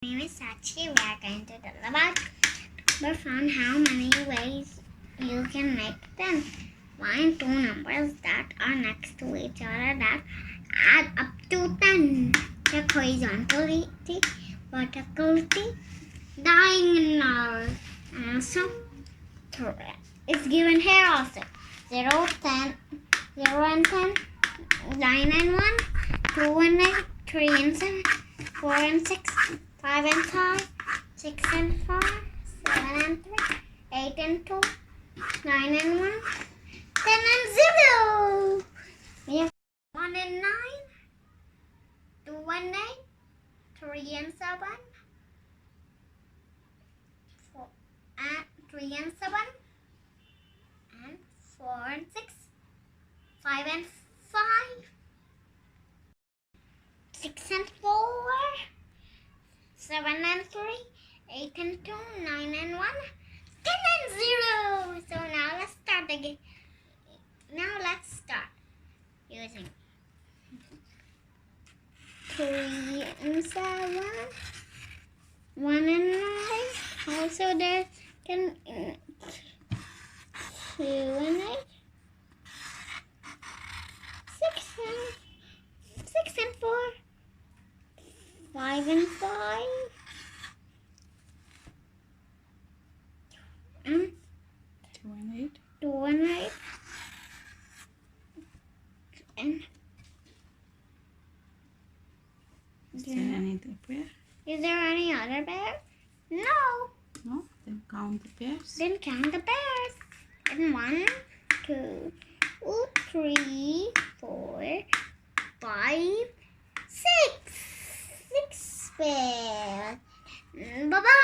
My name is Saachi. We are going to tell about number fun, how many ways you can make them. Find two numbers that are next to each other that add up to 10. Check horizontally, vertically, diagonal. And also, it's given here also. 0, 10, 0 and 10, 9 and 1, 2 and 8, 3 and 7, 4 and 6, 5 and 5, 6 and 4, 7 and 3, 8 and 2, 9 and 1, 10 and 0. We have 1 and 9, 2 and 8, 3 and 7, 4 and 3 and 7, and 4 and 6, 5 and 5, 6 and 4, 7 and 3, 8 and 2, 9 and 1, 10 and 0. So now let's start again. Now let's start using 3 and 7, 1 and 9. Also there can 2 and 8, 6 and 4, 5 and 5, and 2 and 8. 2 and 8, and Is there any other pair? is there any other pair? No. No? Then count the pairs. Then count the pairs. And 1, 2, 3, 4, 5, 6. 6 pairs. Bye-bye.